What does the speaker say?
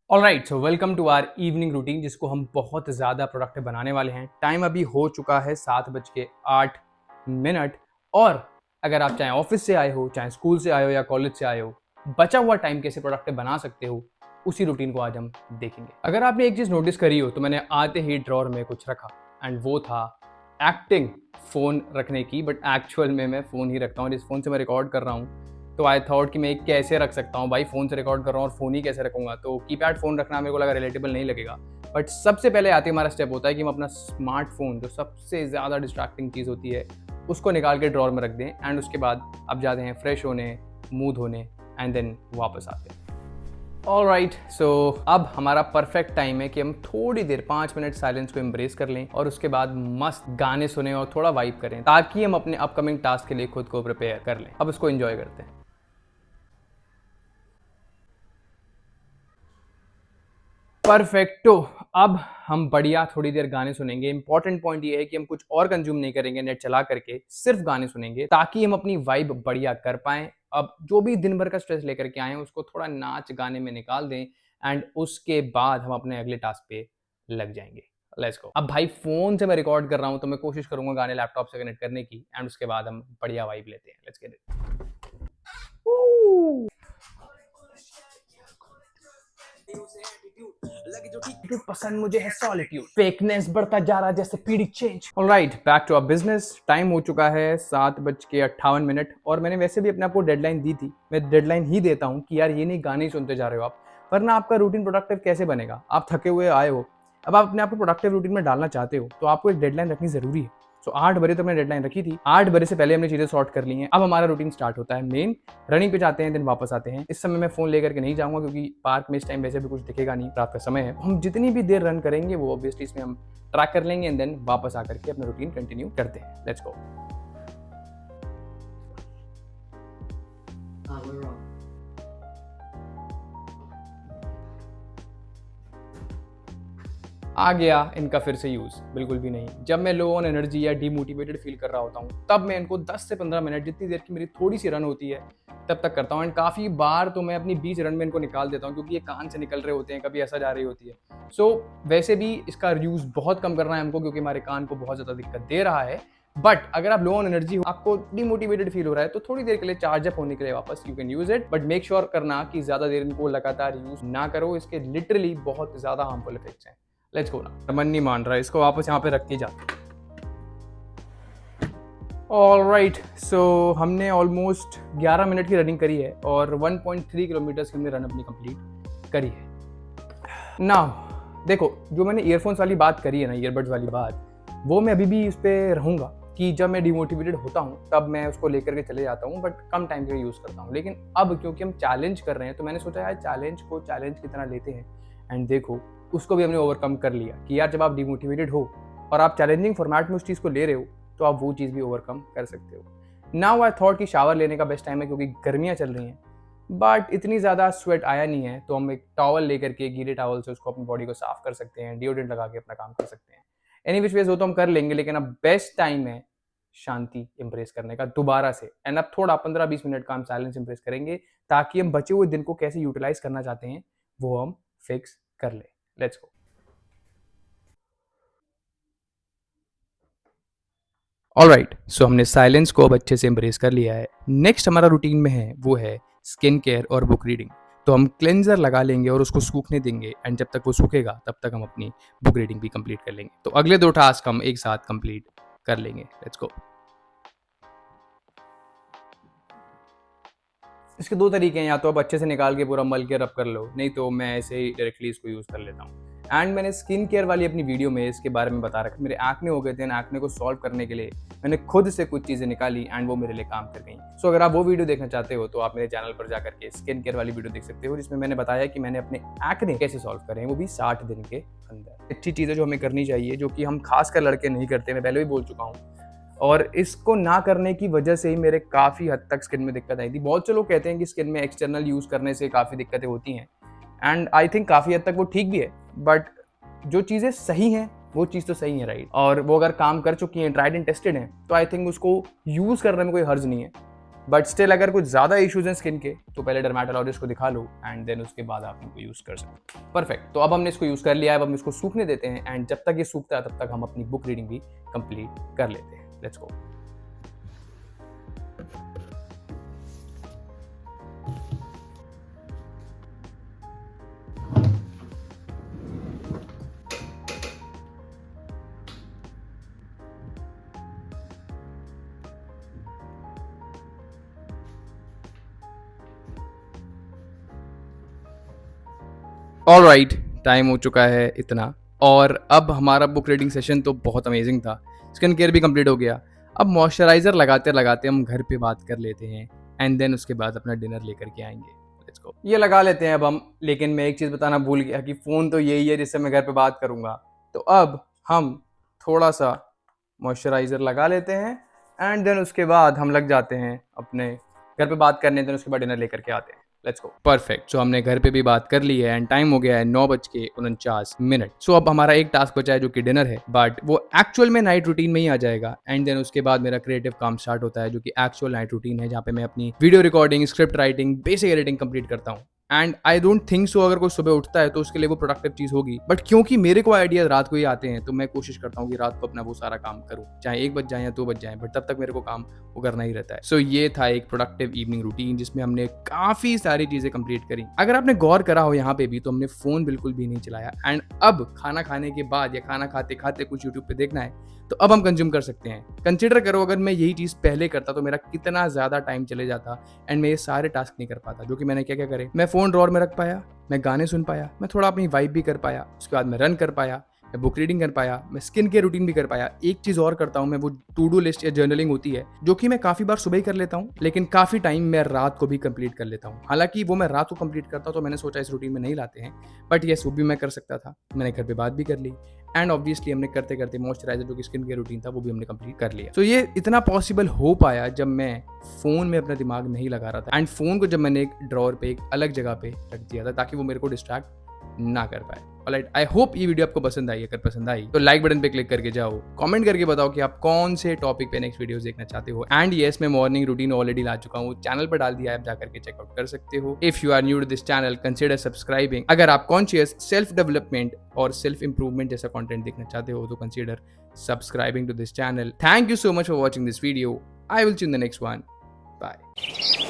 Alright, so welcome to our evening routine जिसको हम बहुत ज़्यादा प्रोडक्टिव बनाने वाले हैं। टाइम अभी हो चुका है 7:08। और अगर आप चाहे ऑफिस से आए हो, चाहे स्कूल से आए हो या कॉलेज से आए हो, बचा हुआ टाइम कैसे प्रोडक्टिव बना सकते हो, उसी रूटीन को आज हम देखेंगे। अगर आपने एक चीज़ नोटिस करी हो तो मैंने आते ही ड्रॉर में कुछ रखा, एंड वो था एक्टिंग फ़ोन रखने की, बट एक्चुअल में मैं फ़ोन ही रखता हूँ। जिस फ़ोन से मैं रिकॉर्ड कर रहा हूँ, तो आई थॉट कि मैं एक कैसे रख सकता हूँ भाई, फ़ोन से रिकॉर्ड कर रहा हूँ और फ़ोन ही कैसे रखूँगा। तो कीपैड फ़ोन रखना मेरे को लगा रिलेटेबल नहीं लगेगा। बट सबसे पहले आते हमारा स्टेप होता है कि हम अपना स्मार्टफ़ोन, जो सबसे ज़्यादा डिस्ट्रैक्टिंग चीज़ होती है, उसको निकाल के ड्रॉर में रख दें। एंड उसके बाद अब जाते हैं फ्रेश होने, मुँह धोने, एंड देन वापस आते हैं। ऑलराइट, सो अब हमारा परफेक्ट टाइम है कि हम थोड़ी देर 5 मिनट साइलेंस को एम्ब्रेस कर लें और उसके बाद मस्त गाने सुने और थोड़ा वाइब करें, ताकि हम अपने अपकमिंग टास्क के लिए खुद को प्रिपेयर कर लें। अब उसको एंजॉय करते हैं। परफेक्टो। अब हम बढ़िया थोड़ी देर गाने सुनेंगे। इंपॉर्टेंट पॉइंट ये है कि हम कुछ और कंज्यूम नहीं करेंगे नेट चला करके, सिर्फ गाने सुनेंगे ताकि हम अपनी वाइब बढ़िया कर पाएं। अब जो भी दिन भर का स्ट्रेस लेकर के आए हैं उसको थोड़ा नाच गाने में निकाल दें, एंड उसके बाद हम अपने अगले टास्क पे लग जाएंगे। Let's go. अब भाई फोन से मैं रिकॉर्ड कर रहा हूं तो मैं कोशिश करूंगा गाने लैपटॉप से कनेक्ट करने की, एंड उसके बाद हम बढ़िया वाइब लेते हैं। Let's get it. एटीट्यूड पसंद मुझे है, सॉलिट्यूड फेकनेस बढ़ता जा रहा जैसे पीढ़ी change. Alright, back to our business. Time हो चुका है 7:58 और मैंने वैसे भी अपने आपको डेडलाइन दी थी। मैं डेडलाइन ही देता हूँ कि यार ये नहीं गाने ही सुनते जा रहे हो आप, वरना आपका रूटीन प्रोडक्टिव कैसे बनेगा। आप थके हुए आए हो, अब आप अपने आप को प्रोडक्टिव रूटीन में डालना चाहते हो तो आपको एक डेडलाइन रखनी जरूरी है। सो 8 बजे तो मैंने डेडलाइन रखी थी, 8 बजे से पहले हमने चीजें सॉर्ट कर ली हैं। अब हमारा रूटीन स्टार्ट होता है मेन। रनिंग पे जाते हैं, दिन वापस आते हैं। इस समय मैं फोन लेकर के नहीं जाऊंगा क्योंकि पार्क में इस टाइम वैसे भी कुछ दिखेगा नहीं, रात का समय है। हम जितनी भी देर रन करेंगे वो ऑब्वियसली इसमें हम ट्रैक कर लेंगे, एंड देन वापस आकर के अपना रूटीन कंटिन्यू करते हैं। Let's go. आ गया इनका फिर से यूज़, बिल्कुल भी नहीं। जब मैं लो ऑन एनर्जी या डीमोटिवेटेड फील कर रहा होता हूँ तब मैं इनको 10 से 15 मिनट, जितनी देर की मेरी थोड़ी सी रन होती है, तब तक करता हूँ। एंड काफ़ी बार तो मैं अपनी 20 रन में इनको निकाल देता हूँ क्योंकि ये कान से निकल रहे होते हैं, कभी ऐसा जा रही होती है। सो वैसे भी इसका यूज़ बहुत कम करना है हमको क्योंकि हमारे कान को बहुत ज़्यादा दिक्कत दे रहा है। बट अगर आप लो ऑन एनर्जी हो, आपको डिमोटिवेटेड फील हो रहा है, तो थोड़ी देर के लिए चार्ज अप होने के लिए वापस you can use it, but make sure करना कि ज्यादा देर इनको लगातार यूज ना करो। इसके लिटरली बहुत ज्यादा हार्मफुल इफेक्ट्स हैं। लेट्स गो ना। मन नहीं मान रहा, इसको वापस यहाँ पे रख के जाते। ऑलराइट, सो हमने ऑलमोस्ट 11 मिनट की रनिंग करी है और 1.3 किलोमीटर की हमने रन अपनी कंप्लीट करी है। नाउ देखो, जो मैंने ईयरफोन्स वाली बात करी है ना, ईयरबड्स वाली बात, वो मैं अभी भी इस पर रहूँगा कि जब मैं डिमोटिवेटेड होता हूँ तब मैं उसको लेकर के चले जाता हूँ, बट कम टाइम के लिए यूज़ करता हूँ। लेकिन अब क्योंकि हम चैलेंज कर रहे हैं तो मैंने सोचा यार चैलेंज को चैलेंज की तरह लेते हैं, एंड देखो उसको भी हमने ओवरकम कर लिया कि यार जब आप डिमोटिवेटेड हो और आप चैलेंजिंग फॉर्मेट में उस चीज़ को ले रहे हो तो आप वो चीज़ भी ओवरकम कर सकते हो। नाउ आई थॉट कि शावर लेने का बेस्ट टाइम है क्योंकि गर्मियाँ चल रही हैं, बट इतनी ज़्यादा स्वेट आया नहीं है, तो हम एक टॉवल लेकर के, गीले टॉवल से उसको अपनी बॉडी को साफ कर सकते हैं, डिओड्रेंट लगा के अपना काम कर सकते हैं। एनी विच वेज हो तो हम कर लेंगे, लेकिन अब बेस्ट टाइम है शांति इंप्रेस करने का दोबारा से। एंड अब थोड़ा 15-20 मिनट का हम साइलेंस इंप्रेस करेंगे ताकि हम बचे हुए दिन को कैसे यूटिलाइज करना चाहते हैं वो हम फिक्स कर ले। Let's go. ऑलराइट, सो हमने साइलेंस को अब अच्छे से एम्ब्रेस कर लिया है। नेक्स्ट हमारा रूटीन में है वो है स्किन केयर और बुक रीडिंग। तो हम क्लेंजर लगा लेंगे और उसको सूखने देंगे, एंड जब तक वो सूखेगा तब तक हम अपनी बुक रीडिंग भी कंप्लीट कर लेंगे। तो अगले 2 टास्क हम एक साथ कंप्लीट कर लेंगे। Let's go. इसके 2 तरीके हैं, या तो आप अच्छे से निकाल के पूरा मल के रब कर लो, नहीं तो मैं ऐसे ही डायरेक्टली इसको यूज़ कर लेता हूँ। एंड मैंने स्किन केयर वाली अपनी वीडियो में इसके बारे में बता रखा। मेरे एक्ने हो गए थे, एक्ने को सॉल्व करने के लिए मैंने खुद से कुछ चीज़ें निकाली एंड वो मेरे लिए काम कर गई। सो अगर आप वो वीडियो देखना चाहते हो तो आप मेरे चैनल पर जाकर के स्किन केयर वाली वीडियो देख सकते हो, जिसमें मैंने बताया कि मैंने अपने एक्ने कैसे सॉल्व करे, वो भी 60 दिन के अंदर। अच्छी चीज़ें जो हमें करनी चाहिए, जो कि हम खासकर लड़के नहीं करते, मैं पहले भी बोल चुका हूँ, और इसको ना करने की वजह से ही मेरे काफ़ी हद तक स्किन में दिक्कत आई थी। बहुत से लोग कहते हैं कि स्किन में एक्सटर्नल यूज़ करने से काफ़ी दिक्कतें होती हैं, एंड आई थिंक काफ़ी हद तक वो ठीक भी है, बट जो चीज़ें सही हैं वो चीज़ तो सही है, राइट? और वो अगर काम कर चुकी हैं, ट्राइड एंड टेस्टेड हैं, तो आई थिंक उसको यूज़ करने में कोई हर्ज नहीं है। बट स्टिल अगर कुछ ज़्यादा इश्यूज हैं स्किन के तो पहले डर्मेटोलॉजिस्ट को दिखा लो एंड देन उसके बाद आप इनको यूज़ कर सकते हो। परफेक्ट, तो अब हमने इसको यूज़ कर लिया है, अब हम इसको सूखने देते हैं एंड जब तक ये सूखता है तब तक हम अपनी बुक रीडिंग भी कंप्लीट कर लेते हैं। Let's go. ऑलराइट, टाइम हो चुका है इतना, और अब हमारा बुक रीडिंग सेशन तो बहुत अमेजिंग था, स्किन केयर भी कंप्लीट हो गया। अब मॉइस्चराइजर लगाते लगाते हम घर पे बात कर लेते हैं एंड देन उसके बाद अपना डिनर लेकर के आएंगे। Let's go. ये लगा लेते हैं अब हम, लेकिन मैं एक चीज़ बताना भूल गया कि फ़ोन तो यही है जिससे मैं घर पे बात करूँगा। तो अब हम थोड़ा सा मॉइस्चराइजर लगा लेते हैं एंड देन उसके बाद हम लग जाते हैं अपने घर पे बात करने, देन उसके बाद डिनर लेकर के आते हैं। Let's go. परफेक्ट, सो हमने घर पे भी बात कर ली है एंड टाइम हो गया है 9:49। सो अब हमारा एक टास्क बचा है जो कि डिनर है, बट वो एक्चुअल में नाइट रूटीन में ही आ जाएगा एंड देन उसके बाद मेरा क्रिएटिव काम स्टार्ट होता है जो कि एक्चुअल नाइट रूटीन है, जहाँ पे मैं अपनी video recording, script writing, basic editing complete करता हूँ। And I don't think so अगर कोई सुबह उठता है तो उसके लिए वो प्रोडक्टिव चीज होगी, बट क्योंकि मेरे को आइडिया रात को ही आते हैं तो मैं कोशिश करता हूँ कि रात को अपना वो सारा काम करूँ, चाहे 1 बज जाए या 2 बज जाए, बट तब तक मेरे को काम वो करना ही रहता है। सो ये था एक प्रोडक्टिव इवनिंग रूटीन जिसमें हमने काफी सारी चीजें कंप्लीट करी। अगर आपने गौर करा हो यहाँ पे भी, तो हमने फोन बिल्कुल भी नहीं चलाया एंड अब खाना खाने के बाद या खाना खाते खाते कुछ यूट्यूब पे देखना है तो अब हम कंज्यूम कर सकते हैं। कंसिडर करो अगर मैं यही चीज पहले करता तो मेरा कितना ज्यादा टाइम चले जाता एंड मैं ये सारे टास्क नहीं कर पाता, जो कि मैंने क्या क्या करे। मैं फोन ड्रॉर में रख पाया, मैं गाने सुन पाया, मैं थोड़ा अपनी वाइब भी कर पाया, उसके बाद मैं रन कर पाया, मैं बुक रीडिंग कर पाया, मैं स्किन केयर रूटीन भी कर पाया। एक चीज़ और करता हूँ मैं, वो टू डू लिस्ट या जर्नलिंग होती है जो कि मैं काफ़ी बार सुबह ही कर लेता हूँ, लेकिन काफ़ी टाइम मैं रात को भी कंप्लीट कर लेता हूँ। हालांकि वो मैं रात को कंप्लीट करता हूँ तो मैंने सोचा इस रूटीन में नहीं लाते हैं, बट येस वो भी मैं कर सकता था। मैंने घर पे बात भी कर ली एंड ऑब्वियसली हमने करते करते मॉइस्चराइजर जो कि स्किन केयर रूटीन था वो भी हमने कंप्लीट कर लिया। तो ये इतना पॉसिबल हो पाया जब मैं फोन में अपना दिमाग नहीं लगा रहा था एंड फोन को जब मैंने एक ड्रॉर पे एक अलग जगह पे रख दिया था ताकि वो मेरे को डिस्ट्रैक्ट ना कर पाए। ऑलराइट, आई होप ये वीडियो आपको पसंद आई। अगर पसंद आई तो लाइक बटन पे क्लिक करके जाओ, कमेंट करके बताओ कि आप कौन से टॉपिक पे नेक्स्ट वीडियोस देखना चाहते हो। एंड यस, मैं मॉर्निंग रूटीन ऑलरेडी ला चुका हूँ, चैनल पर डाल दिया है, आप जाकर के चेकआउट कर सकते हो। If you are new to this channel, consider subscribing. अगर आप कॉन्शियस सेल्फ डेवलपमेंट और सेल्फ इंप्रूवमेंट जैसा कंटेंट देखना चाहते हो तो consider subscribing to this channel. Thank you so much for watching this video. I will see you in the next one. Bye.